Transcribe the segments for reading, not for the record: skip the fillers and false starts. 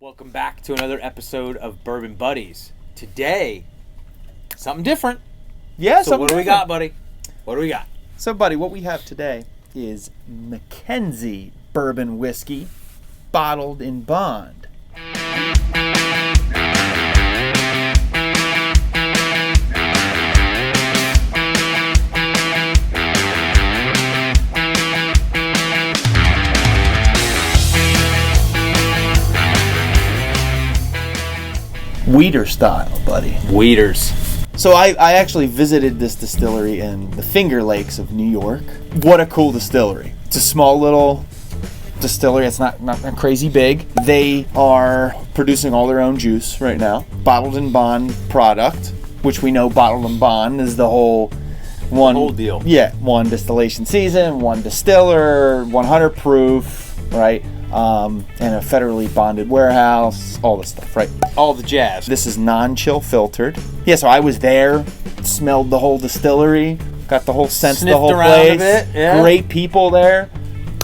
Welcome back to another episode of Bourbon Buddies. Today, something different. Yeah, so what do we got, buddy? What do we got? So, buddy, what we have today is McKenzie bourbon whiskey, bottled in bond. Weeder style, buddy. Weeders. So I actually visited this distillery in the Finger Lakes of New York. What a cool distillery. It's a small little distillery. It's not crazy big. They are producing all their own juice right now. Bottled in bond product, which we know bottled in bond is the whole deal. Yeah, one distillation season, one distiller, 100 proof, right? And a federally bonded warehouse, all this stuff, right? All the jazz. This is non-chill filtered. Yeah, so I was there, smelled the whole distillery, got the whole sense of the whole place. A bit, yeah. Great people there.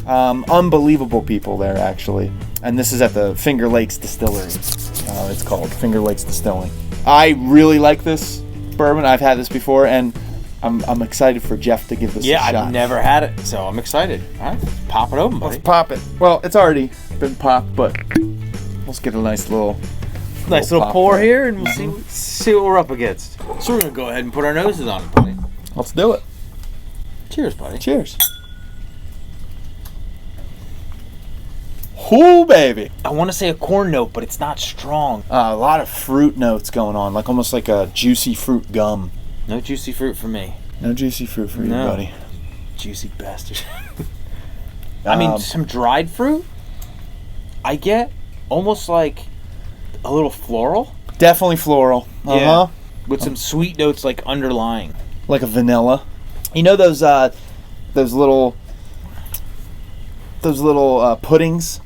Unbelievable people there, actually. And this is at the Finger Lakes Distillery. It's called Finger Lakes Distilling. I really like this bourbon. I've had this before, and I'm excited for Jeff to give this a shot. Yeah, I've never had it, so I'm excited. All right, pop it open, buddy. Let's pop it. Well, it's already been popped, but let's get a nice little pour here, and we'll see what we're up against. So we're gonna go ahead and put our noses on it, buddy. Let's do it. Cheers, buddy. Cheers. Ooh, baby. I want to say a corn note, but it's not strong. A lot of fruit notes going on, like almost like a juicy fruit gum. No juicy fruit for me. No juicy fruit for you, buddy. Juicy bastard. I mean, some dried fruit, I get. Almost like a little floral. Definitely floral. Yeah. With some sweet notes like underlying. Like a vanilla. You know those little puddings?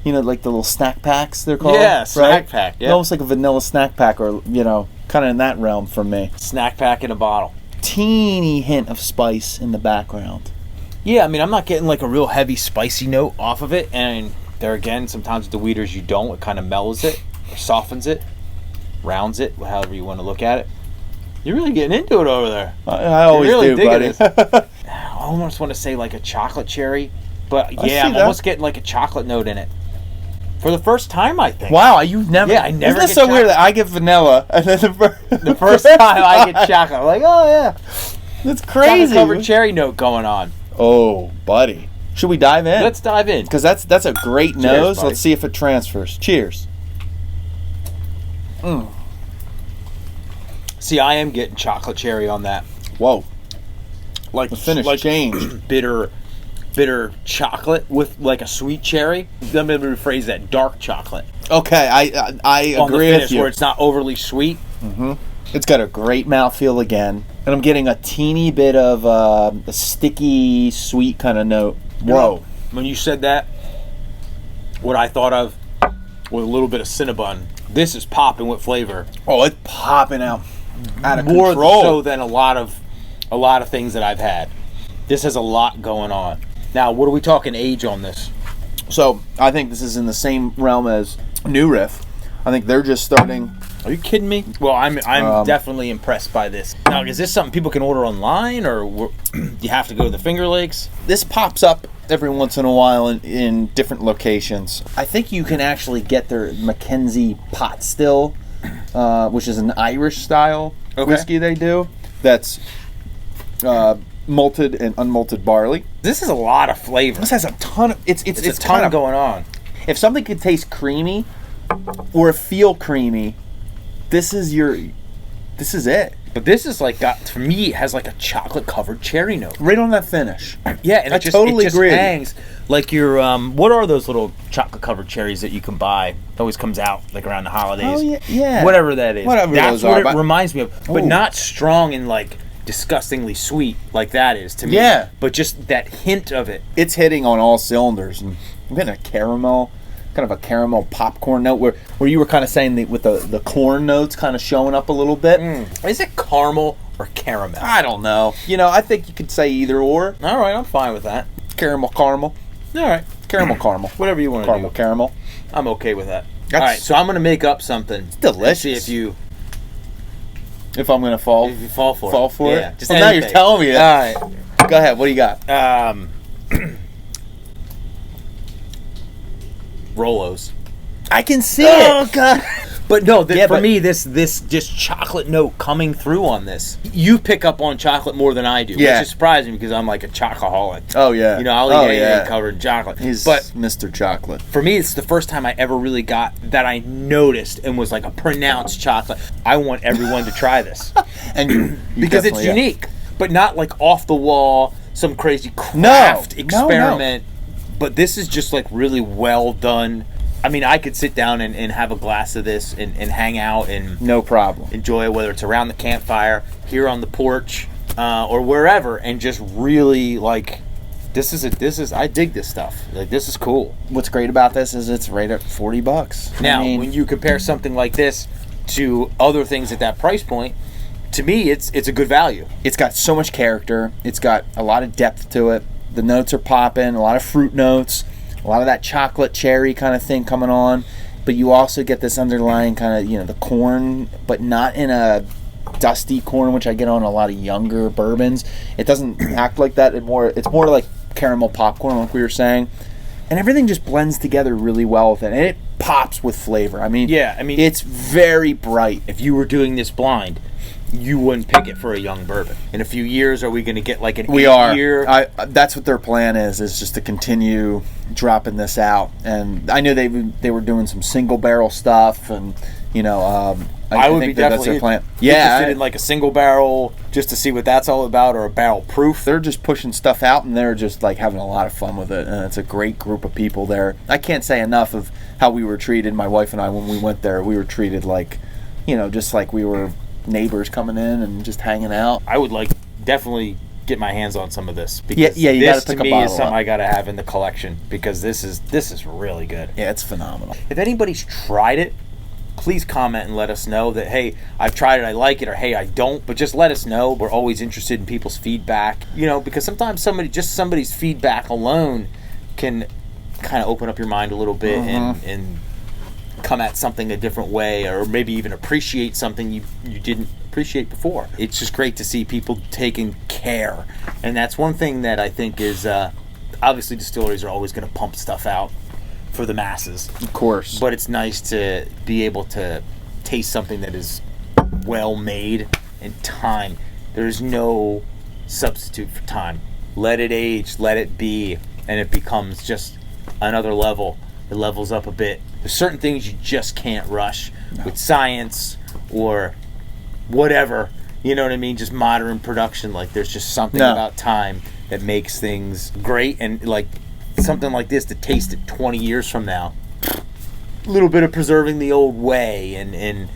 You know, like the little snack packs they're called? Yeah, snack pack. Yeah. Almost like a vanilla snack pack, or, you know, kind of in that realm for me. Snack pack in a bottle. Teeny hint of spice in the background. Yeah, I mean, I'm not getting like a real heavy spicy note off of it. And there again, sometimes with the weeders you don't. It kind of mellows it, or softens it, rounds it, however you want to look at it. You're really getting into it over there. I always do, buddy. I almost want to say like a chocolate cherry. But yeah, I'm almost getting like a chocolate note in it. For the first time, I think. Wow, you've never... Yeah, I never Isn't it so weird that I get vanilla, and then the first time I get chocolate, I'm like, oh, yeah. That's crazy. Chocolate-covered cherry note going on. Oh, buddy. Should we dive in? Let's dive in. Because that's a great nose. Buddy. Let's see if it transfers. Cheers. See, I am getting chocolate cherry on that. Whoa. Like the finish changed. Bitter chocolate with like a sweet cherry. Let me rephrase that. Dark chocolate. Okay, I on agree the finish, with you. Where it's not overly sweet. Mm-hmm. It's got a great mouthfeel again. And I'm getting a teeny bit of a sticky, sweet kind of note. Whoa. When you said that, what I thought of with a little bit of Cinnabon, this is popping with flavor. Oh, it's popping out of More control. so than a lot of things that I've had. This has a lot going on. Now, what are we talking age on this? So, I think this is in the same realm as New Riff. I think they're just starting. Are you kidding me? Well, I'm definitely impressed by this. Now, is this something people can order online, or do you have to go to the Finger Lakes? This pops up every once in a while in different locations. I think you can actually get their McKenzie pot still, which is an Irish style whiskey they do. That's malted and unmalted barley. This is a lot of flavor. This has a ton of it's a ton going on. If something could taste creamy or feel creamy, this is it. But this is like for me, it has like a chocolate covered cherry note right on that finish. Yeah, and I totally agree. Hangs like your what are those little chocolate covered cherries that you can buy? It always comes out like around the holidays. Oh yeah. Whatever that is. That's what it reminds me of. But Ooh. Not strong and like disgustingly sweet like that is to me. Yeah. But just that hint of it. It's hitting on all cylinders. And I'm getting a caramel, kind of a caramel popcorn note where you were kind of saying with the corn notes kind of showing up a little bit. Is it caramel or caramel? I don't know. You know, I think you could say either or. All right, I'm fine with that. Caramel. All right. Caramel. Whatever you want to do. Caramel. I'm okay with that. All right, so I'm gonna make up something. It's delicious. See if I'm gonna fall. If you fall for it. Yeah. Just now you're telling me that. All right. Go ahead. What do you got? Rolos. I can see it. Oh God. But no, for me, this just chocolate note coming through on this. You pick up on chocolate more than I do, which is surprising because I'm like a chocoholic. Oh yeah. You know, I'll eat anything covered in chocolate. He's Mr. Chocolate. For me, it's the first time I ever really got that I noticed and was like a pronounced chocolate. I want everyone to try this, and because it's unique, but not like off the wall, some crazy craft experiment. No. But this is just like really well done. I mean, I could sit down and have a glass of this and hang out and no problem enjoy it, whether it's around the campfire, here on the porch, or wherever, and just really like this is I dig this stuff. Like, this is cool. What's great about this is it's right at $40. Now, when you compare something like this to other things at that price point, to me, it's a good value. It's got so much character. It's got a lot of depth to it. The notes are popping. A lot of fruit notes. A lot of that chocolate cherry kind of thing coming on, but you also get this underlying kind of, the corn, but not in a dusty corn, which I get on a lot of younger bourbons. It doesn't act like that. It's more like caramel popcorn, like we were saying, and everything just blends together really well with it, and it pops with flavor. I mean, it's very bright. If you were doing this blind, you wouldn't pick it for a young bourbon. In a few years, are we going to get like an 8-year? That's what their plan is just to continue dropping this out. And I know they were doing some single barrel stuff, and I would think be that's their plan. Interested in like a single barrel just to see what that's all about, or a barrel proof. They're just pushing stuff out, and they're just like having a lot of fun with it. And it's a great group of people there. I can't say enough of how we were treated. My wife and I, when we went there, we were treated like, just like we were neighbors coming in and just hanging out. I would definitely get my hands on some of this, because you this to me is something I gotta have in the collection, because this is really good. Yeah, it's phenomenal. If anybody's tried it, please comment and let us know that, hey, I've tried it, I like it, or hey, I don't. But just let us know. We're always interested in people's feedback, because sometimes somebody's feedback alone can kind of open up your mind a little bit and come at something a different way, or maybe even appreciate something you didn't appreciate before. It's just great to see people taking care, and that's one thing that I think is obviously distilleries are always going to pump stuff out for the masses, of course, but it's nice to be able to taste something that is well made, and time. There's no substitute for time. Let it age, let it be, and it becomes just another level. It levels up a bit. There's certain things you just can't rush with science or whatever, you know what I mean? Just modern production. Like, there's just something about time that makes things great, and like something like this, to taste it 20 years from now. A little bit of preserving the old way and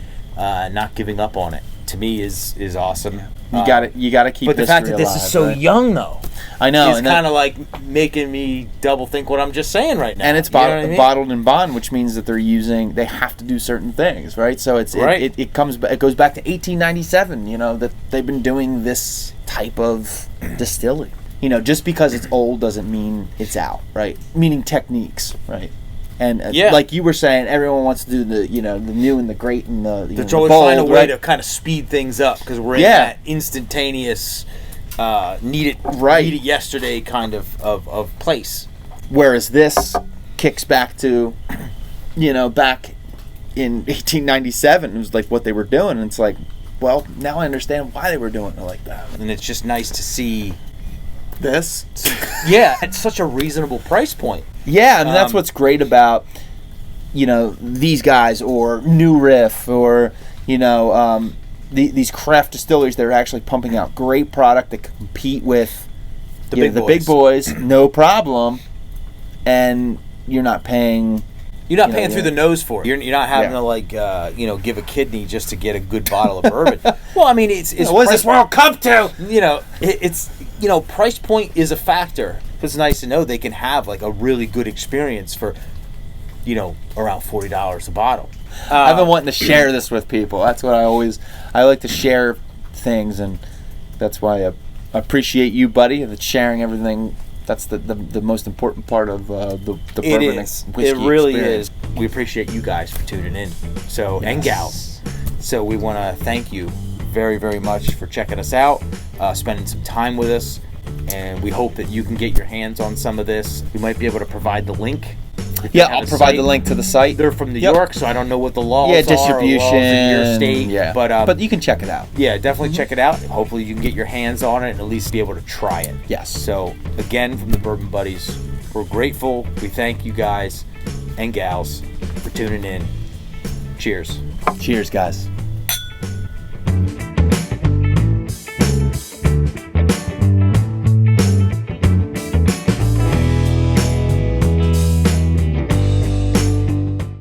not giving up on it, to me is awesome. You got to keep. But the fact that this is so young, though, I know, is kind of like making me double think what I'm just saying right now. And it's bottled in bond, which means that they have to do certain things, right? So it goes back to 1897. That they've been doing this type of distilling. Just because it's old doesn't mean it's out, right? Meaning techniques, right? And like you were saying, everyone wants to do the the new and the great and the they're always bold, find a way to kind of speed things up, because we're in that instantaneous, need it yesterday kind of place. Whereas this kicks back to, back in 1897, it was like what they were doing, and it's like, well, now I understand why they were doing it like that. And it's just nice to see this. At such a reasonable price point. Yeah, and that's what's great about, these guys, or New Riff, or, these craft distilleries that are actually pumping out great product that can compete with the big boys, no problem, and you're not paying... You're not paying through the nose for it. You're not having to give a kidney just to get a good bottle of bourbon. Well, I mean, it's what does this world come to? It's price point is a factor. It's nice to know they can have like a really good experience for, around $40 a bottle. I've been wanting to share this with people. That's what I like to share things, and that's why I appreciate you, buddy, that's sharing everything That's the most important part of the bourbon It and is. whiskey It really experience. is. We appreciate you guys for tuning in. So and gals. So we want to thank you very, very much for checking us out, spending some time with us, and we hope that you can get your hands on some of this. We might be able to provide the link. Yeah, I'll provide the link to the site. They're from New York, so I don't know what the laws are. Distribution. Or laws in your state. Yeah, but you can check it out. Yeah, definitely check it out. Hopefully you can get your hands on it and at least be able to try it. Yes. So again, from the Bourbon Buddies, we're grateful. We thank you guys and gals for tuning in. Cheers. Cheers, guys.